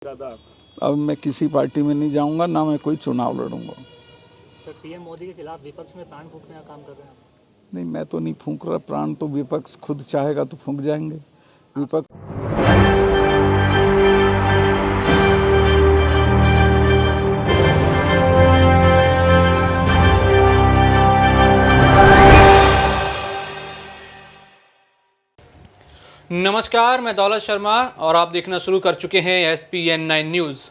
अब मैं किसी पार्टी में नहीं जाऊंगा, ना मैं कोई चुनाव लड़ूंगा। सर, पीएम मोदी के खिलाफ विपक्ष में प्राण फूंकने का काम कर रहे हैं आप? नहीं, मैं तो नहीं फूंक रहा प्राण, तो विपक्ष खुद चाहेगा तो फूंक जाएंगे विपक्ष। नमस्कार, मैं दौलत शर्मा और आप देखना शुरू कर चुके हैं SPN9 न्यूज़।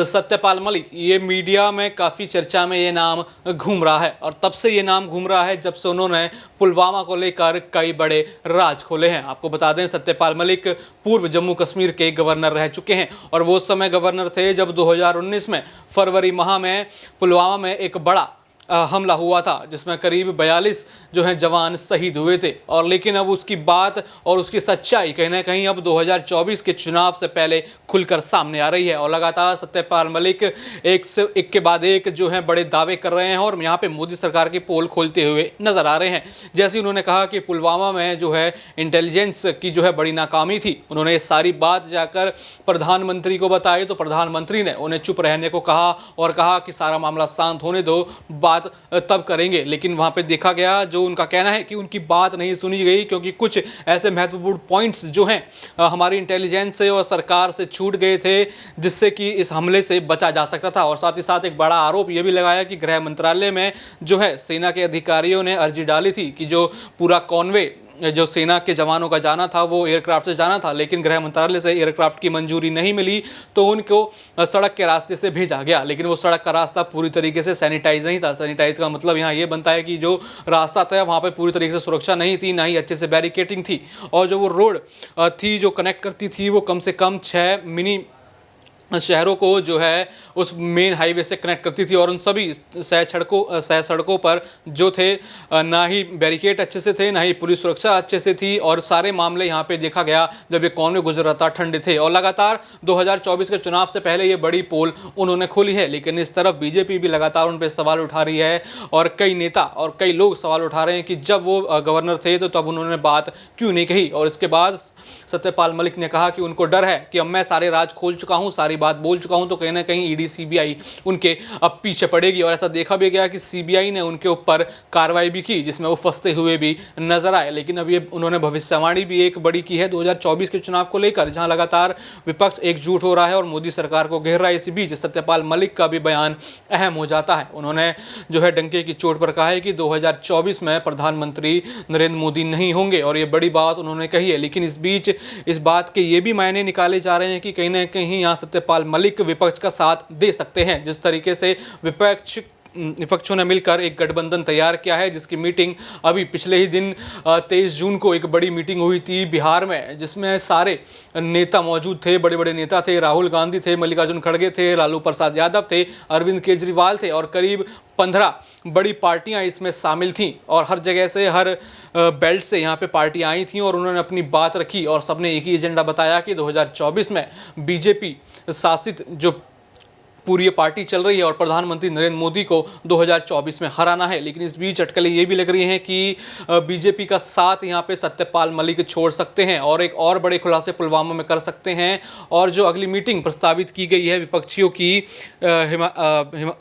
सत्यपाल मलिक, ये मीडिया में काफ़ी चर्चा में ये नाम घूम रहा है और तब से ये नाम घूम रहा है जब से उन्होंने पुलवामा को लेकर कई बड़े राज खोले हैं। आपको बता दें, सत्यपाल मलिक पूर्व जम्मू कश्मीर के गवर्नर रह चुके हैं और वो उस समय गवर्नर थे जब 2019 में फरवरी माह में पुलवामा में एक बड़ा हमला हुआ था जिसमें करीब 42 जो हैं जवान शहीद हुए थे। और लेकिन अब उसकी बात और उसकी सच्चाई कहीं ना कहीं अब 2024 के चुनाव से पहले खुलकर सामने आ रही है और लगातार सत्यपाल मलिक एक से एक के बाद एक जो है बड़े दावे कर रहे हैं और यहाँ पे मोदी सरकार की पोल खोलते हुए नजर आ रहे हैं। जैसे उन्होंने कहा कि पुलवामा में जो है इंटेलिजेंस की जो है बड़ी नाकामी थी, उन्होंने ये सारी बात जाकर प्रधानमंत्री को बताई तो प्रधानमंत्री ने उन्हें चुप रहने को कहा और कहा कि सारा मामला शांत होने दो, बात तब करेंगे। लेकिन वहां पे देखा गया, जो उनका कहना है कि उनकी बात नहीं सुनी गई क्योंकि कुछ ऐसे महत्वपूर्ण पॉइंट्स जो हैं हमारी इंटेलिजेंस से और सरकार से छूट गए थे जिससे कि इस हमले से बचा जा सकता था। और साथ ही साथ एक बड़ा आरोप यह भी लगाया कि गृह मंत्रालय में जो है सेना के अधिकारियों ने अर्जी डाली थी कि जो पूरा कॉन्वे जो सेना के जवानों का जाना था वो एयरक्राफ्ट से जाना था, लेकिन गृह मंत्रालय से एयरक्राफ्ट की मंजूरी नहीं मिली तो उनको सड़क के रास्ते से भेजा गया। लेकिन वो सड़क का रास्ता पूरी तरीके से सैनिटाइज नहीं था। सैनिटाइज का मतलब यहाँ ये बनता है कि जो रास्ता था वहाँ पे पूरी तरीके से सुरक्षा नहीं थी, ना ही अच्छे से बैरिकेटिंग थी और जो वो रोड थी जो कनेक्ट करती थी वो कम से कम 6 मिनी शहरों को जो है उस मेन हाईवे से कनेक्ट करती थी और उन सभी सह सड़कों पर जो थे ना ही बैरिकेड अच्छे से थे, ना ही पुलिस सुरक्षा अच्छे से थी। और सारे मामले यहाँ पे देखा गया जब ये कॉन्वे गुजर रहा था ठंडे थे। और लगातार 2024 के चुनाव से पहले ये बड़ी पोल उन्होंने खोली है, लेकिन इस तरफ बीजेपी भी लगातार उन पर सवाल उठा रही है और कई नेता और कई लोग सवाल उठा रहे हैं कि जब वो गवर्नर थे तो तब उन्होंने बात क्यों नहीं कही। और इसके बाद सत्यपाल मलिक ने कहा कि उनको डर है कि अब मैं सारे राज खोल चुका हूँ, सारी बात बोल चुका हूं तो कहीं ना कहीं ईडी सीबीआई उनके अब पीछे पड़ेगी। और ऐसा देखा भी गया कि सीबीआई ने उनके ऊपर कार्रवाई भी की जिसमें वो फंसते हुए भी नजर आए। लेकिन अब ये उन्होंने भविष्यवाणी भी एक बड़ी की है 2024 के चुनाव को लेकर, जहां लगातार विपक्ष एकजुट हो रहा है और मोदी सरकार को घेर रहा है। इसी बीच सत्यपाल मलिक का भी बयान अहम हो जाता है। उन्होंने जो है डंके की चोट पर कहा है कि 2024 में प्रधानमंत्री नरेंद्र मोदी नहीं होंगे और ये बड़ी बात उन्होंने कही है। लेकिन इस बीच इस बात के ये भी मायने निकाले जा रहे हैं कि कहीं ना कहीं यहाँ सत्यपाल मलिक विपक्ष का साथ दे सकते हैं। जिस तरीके से विपक्षों ने मिलकर एक गठबंधन तैयार किया है जिसकी मीटिंग अभी पिछले ही दिन 23 जून को एक बड़ी मीटिंग हुई थी बिहार में, जिसमें सारे नेता मौजूद थे, बड़े बड़े नेता थे। राहुल गांधी थे, मल्लिकार्जुन खड़गे थे, लालू प्रसाद यादव थे, अरविंद केजरीवाल थे और करीब 15 बड़ी पार्टियां इसमें शामिल थीं और हर जगह से हर बेल्ट से यहाँ पे पार्टियां आई थीं और उन्होंने अपनी बात रखी और सबने एक ही एजेंडा बताया कि 2024 में बीजेपी शासित जो पूरी पार्टी चल रही है और प्रधानमंत्री नरेंद्र मोदी को 2024 में हराना है। लेकिन इस बीच अटकलें ये भी लग रही हैं कि बीजेपी का साथ यहाँ पे सत्यपाल मलिक छोड़ सकते हैं और एक और बड़े खुलासे पुलवामा में कर सकते हैं। और जो अगली मीटिंग प्रस्तावित की गई है विपक्षियों की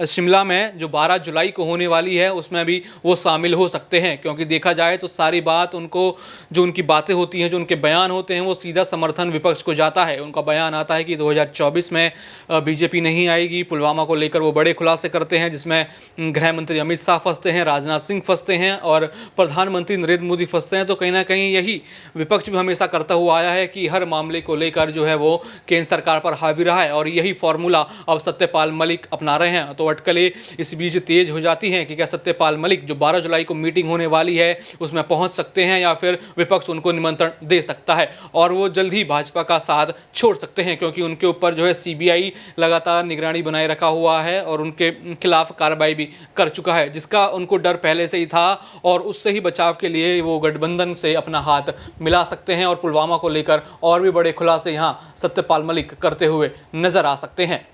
शिमला में जो 12 जुलाई को होने वाली है, उसमें भी वो शामिल हो सकते हैं। क्योंकि देखा जाए तो सारी बात उनको, जो उनकी बातें होती हैं, जो उनके बयान होते हैं, वो सीधा समर्थन विपक्ष को जाता है। उनका बयान आता है कि 2024 में बीजेपी नहीं आएगी। पुलवामा को लेकर वो बड़े खुलासे करते हैं जिसमें गृह मंत्री अमित शाह फंसते हैं, राजनाथ सिंह फंसते हैं और प्रधानमंत्री नरेंद्र मोदी फंसते हैं। तो कहीं ना कहीं यही विपक्ष भी हमेशा करता हुआ आया है कि हर मामले को लेकर जो है वो केंद्र सरकार पर हावी रहा है और यही फॉर्मूला अब सत्यपाल मलिक अपना रहे हैं। तो अटकलें इस बीच तेज हो जाती हैं कि क्या सत्यपाल मलिक जो 12 जुलाई को मीटिंग होने वाली है उसमें पहुंच सकते हैं या फिर विपक्ष उनको निमंत्रण दे सकता है और वो जल्द ही भाजपा का साथ छोड़ सकते हैं, क्योंकि उनके ऊपर जो है सीबीआई लगातार निगरानी बनाए रखा हुआ है और उनके खिलाफ कार्रवाई भी कर चुका है, जिसका उनको डर पहले से ही था और उससे ही बचाव के लिए वो गठबंधन से अपना हाथ मिला सकते हैं और पुलवामा को लेकर और भी बड़े खुलासे यहाँ सत्यपाल मलिक करते हुए नजर आ सकते हैं।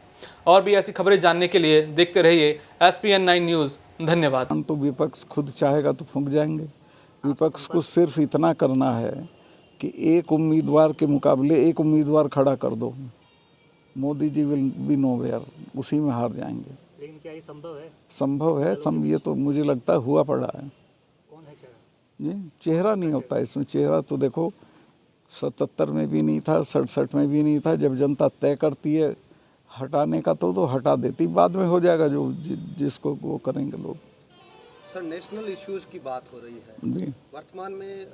और भी ऐसी खबरें जानने के लिए देखते रहिए SPN9 न्यूज़। धन्यवाद। तो विपक्ष खुद चाहेगा तो फूंक जाएंगे। विपक्ष को सिर्फ इतना करना है कि एक उम्मीदवार के मुकाबले एक उम्मीदवार खड़ा कर दो, Modi ji will be nowhere, उसी में हार जाएंगे। लेकिन क्या ये संभव है? संभव है, ये तो मुझे लगता है हुआ पड़ा है। कौन है चेहरा? जी, चेहरा नहीं होता इसमें। चेहरा तो देखो 77 में भी नहीं था, 67 में भी नहीं था। जब जनता तय करती है हटाने का तो हटा देती, बाद में हो जाएगा जो जिसको वो करेंगे लोग। सर, नेशनल इश्यूज की बात हो रही है जी, वर्तमान में।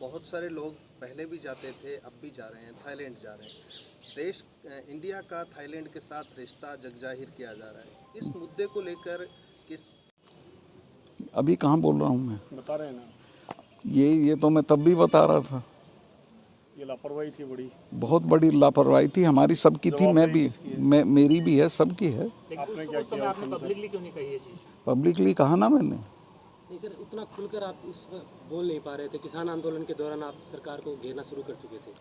बहुत सारे लोग पहले भी जाते थे, अब भी जा रहे हैं, थाईलैंड जा रहे हैं। इंडिया का थाईलैंड के साथ रिश्ता जगजाहिर किया जा रहा है। इस मुद्दे को लेकर किस अभी कहाँ बोल रहा हूँ मैं? बता रहे हैं ना, ये तो मैं तब भी बता रहा था। ये लापरवाही थी बड़ी। बहुत बड़ी लापरवाही थी, हमारी सबकी थी। मेरी भी है, सबकी है। लेकिन उस समय आपने पब्लिकली क्यों नहीं कही ये चीज़? पब्लिकली कहा ना मैंने। नहीं सर, उतना खुलकर आप इस वक्त बोल नहीं पा रहे थे। किसान आंदोलन के दौरान आप सरकार को घेरना शुरू कर चुके थे।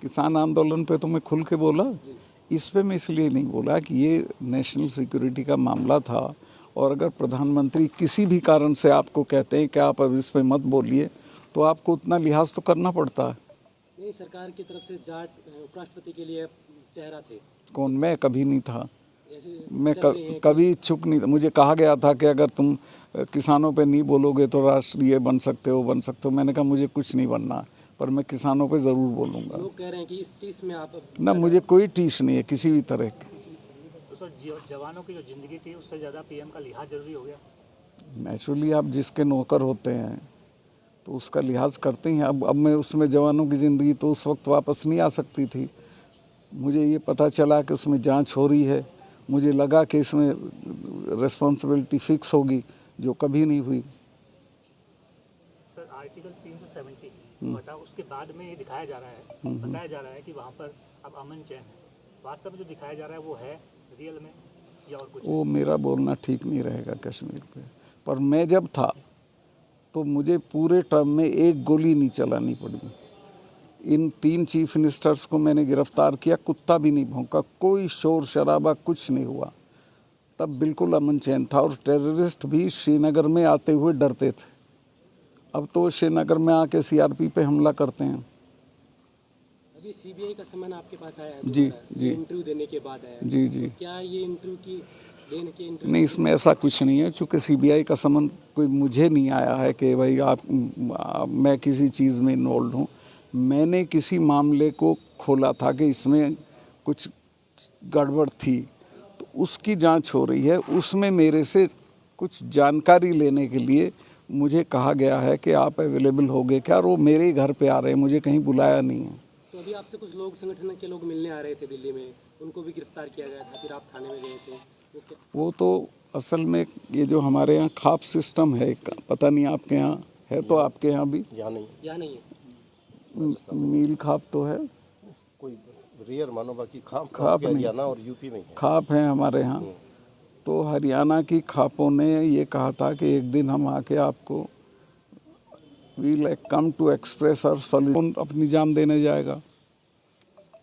किसान आंदोलन पे तो मैं खुल के बोला। इस पे मैं इसलिए नहीं बोला कि ये नेशनल सिक्योरिटी का मामला था, और अगर प्रधानमंत्री किसी भी कारण से आपको कहते हैं कि आप अब इस पे मत बोलिए, तो आपको उतना लिहाज तो करना पड़ता है। नहीं, सरकार की तरफ से जाट उपराष्ट्रपति के लिए चेहरा थे। कौन? मैं कभी नहीं था। ऐसे मैं कभी इच्छुक नहीं था। मुझे कहा गया था कि अगर तुम किसानों पे नहीं बोलोगे तो राष्ट्रीय बन सकते हो। मैंने कहा मुझे कुछ नहीं बनना, पर मैं किसानों पे ज़रूर बोलूँगा। लोग कह रहे हैं कि इस टीस में आप ना, मुझे कोई टीस नहीं है किसी भी तरह की। तो सर, जवानों की जो जिंदगी थी उससे ज़्यादा पीएम का लिहाज जरूरी हो गया। नेचुरली आप जिसके नौकर होते हैं तो उसका लिहाज करते हैं। अब मैं उसमें जवानों की ज़िंदगी तो उस वक्त वापस नहीं आ सकती थी। मुझे ये पता चला कि उसमें जांच हो रही है, मुझे लगा कि इसमें रिस्पॉन्सिबिलिटी फिक्स होगी, जो कभी नहीं हुई। सर, आर्टिकल 370 हटा, उसके बाद में ये दिखाया जा रहा है, बताया जा रहा है कि वहाँ पर अब अमन चैन है। वास्तव में जो दिखाया जा रहा है वो है रियल में या और कुछ? वो मेरा बोलना ठीक नहीं रहेगा कश्मीर पे। पर मैं जब था तो मुझे पूरे टर्म में एक गोली नहीं चलानी पड़ी। इन 3 चीफ मिनिस्टर्स को मैंने गिरफ्तार किया, कुत्ता भी नहीं भौंका, कोई शोर शराबा कुछ नहीं हुआ। तब बिल्कुल अमन चैन था, और टेररिस्ट भी श्रीनगर में आते हुए डरते थे। अब तो श्रीनगर में आके सीआरपी पे हमला करते हैं। अभी सीबीआई का सम्मान आपके पास आया है जी, जी, इंटरव्यू देने के बाद आया है। जी जी। क्या ये इंटरव्यू की देने के इंटरव्यू? नहीं, इसमें ऐसा कुछ नहीं है, चूँकि सीबीआई का सम्मन कोई मुझे नहीं आया है कि भाई मैं किसी चीज़ में इन्वॉल्व हूँ। मैंने किसी मामले को खोला था कि इसमें कुछ गड़बड़ थी, तो उसकी जांच हो रही है। उसमें मेरे से कुछ जानकारी लेने के लिए मुझे कहा गया है कि आप अवेलेबल होगे क्या, और वो मेरे ही घर पे आ रहे हैं, मुझे कहीं बुलाया नहीं है। तो अभी आपसे कुछ लोग, संगठन के लोग मिलने आ रहे थे दिल्ली में, उनको भी गिरफ्तार किया गया था, फिर आप थाने में गए थे। वो तो असल में ये जो हमारे यहाँ खाप सिस्टम है, पता नहीं आपके यहाँ है, तो आपके यहाँ भी यहाँ नहीं, यहाँ नहीं है। मील खाप तो है, कोई रेयर मानो, बाकी खाप नहीं, हरियाणा और यूपी में है। खाप है हमारे यहाँ। तो हरियाणा की खापों ने ये कहा था कि एक दिन हम आके आपको वील कम टू एक्सप्रेस और सॉल्यूशन, अपनी जान देने जाएगा।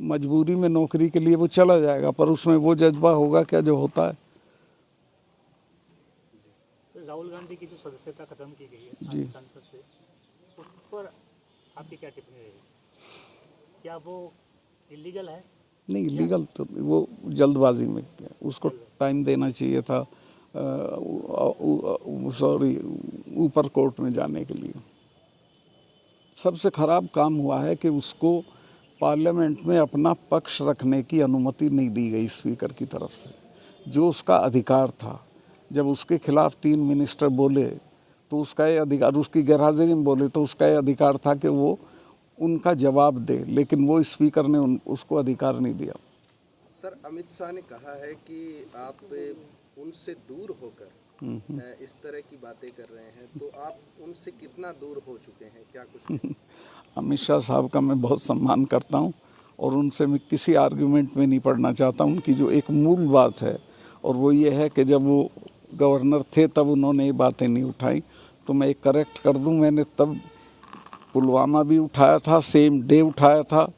मजबूरी में नौकरी के लिए वो चला जाएगा, पर उसमें वो जज्बा होगा क्या जो होता है। राहुल गांधी की जो सदस्यता खत्म की गई है जी, संसद से, उस पर आपकी क्या टिप्पणी रहेगी? क्या वो इलीगल है? नहीं, इलीगल तो वो जल्दबाजी में किया, उसको टाइम देना चाहिए था, सॉरी, ऊपर कोर्ट में जाने के लिए। सबसे ख़राब काम हुआ है कि उसको पार्लियामेंट में अपना पक्ष रखने की अनुमति नहीं दी गई स्पीकर की तरफ से, जो उसका अधिकार था। जब उसके खिलाफ 3 मिनिस्टर बोले तो उसका ये अधिकार, उसकी गैरहाजिरी में बोले तो उसका ये अधिकार था कि वो उनका जवाब दे, लेकिन वो स्पीकर ने उसको अधिकार नहीं दिया। सर, अमित शाह ने कहा है कि आप उनसे दूर होकर इस तरह की बातें कर रहे हैं, तो आप उनसे कितना दूर हो चुके हैं, क्या कुछ? अमित शाह साहब का मैं बहुत सम्मान करता हूं, और उनसे मैं किसी आर्गुमेंट में नहीं पड़ना चाहता हूं। उनकी जो एक मूल बात है, और वो ये है कि जब वो गवर्नर थे तब उन्होंने ये बातें नहीं उठाई, तो मैं एक करेक्ट कर दूं, मैंने तब पुलवामा भी उठाया था, सेम डे उठाया था,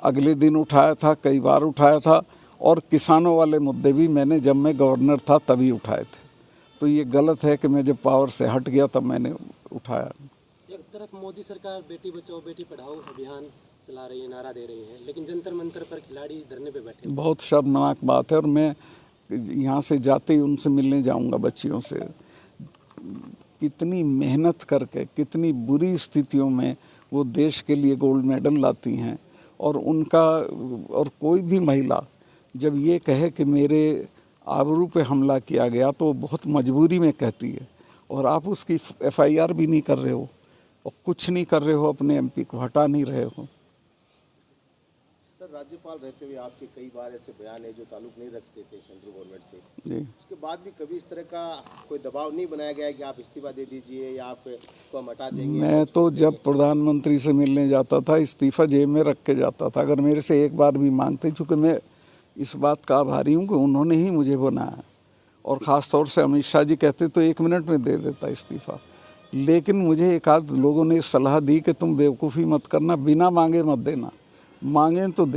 अगले दिन उठाया था, कई बार उठाया था, और किसानों वाले मुद्दे भी मैंने जब मैं गवर्नर था तभी उठाए थे। तो ये गलत है कि मैं जब पावर से हट गया तब मैंने उठाया। एक तरफ मोदी सरकार बेटी बचाओ बेटी पढ़ाओ अभियान चला रही है, नारा दे रही हैं, लेकिन जंतर मंतर पर खिलाड़ी धरने पे बैठे हैं। बहुत शर्मनाक बात है। और मैं यहाँ से जाते ही उनसे मिलने जाऊँगा, बच्चियों से। कितनी मेहनत करके, कितनी बुरी स्थितियों में वो देश के लिए गोल्ड मेडल लाती हैं। और उनका, और कोई भी महिला जब ये कहे कि मेरे आबरू पे हमला किया गया, तो बहुत मजबूरी में कहती है। और आप उसकी FIR भी नहीं कर रहे हो और कुछ नहीं कर रहे हो, अपने MP को हटा नहीं रहे हो। सर, राज्यपाल रहते हुए आपके कई बार ऐसे बयान है जो ताल्लुक नहीं रखते थे सेंट्रल गवर्नमेंट से, जी। उसके बाद भी कभी इस तरह का कोई दबाव नहीं बनाया गया कि आप इस्तीफा दे दीजिए या आपको हम हटा देंगे? मैं तो जब प्रधानमंत्री से मिलने जाता था, इस्तीफा जेब में रख के जाता था। अगर मेरे से एक बार भी मांगते, चूँकि मैं इस बात का आभारी हूँ कि उन्होंने ही मुझे बनाया। और ख़ास तौर से अमित शाह जी कहते तो 1 मिनट में दे देता इस्तीफा। लेकिन मुझे एक आध लोगों ने सलाह दी कि तुम बेवकूफ़ी मत करना, बिना मांगे मत देना, मांगें तो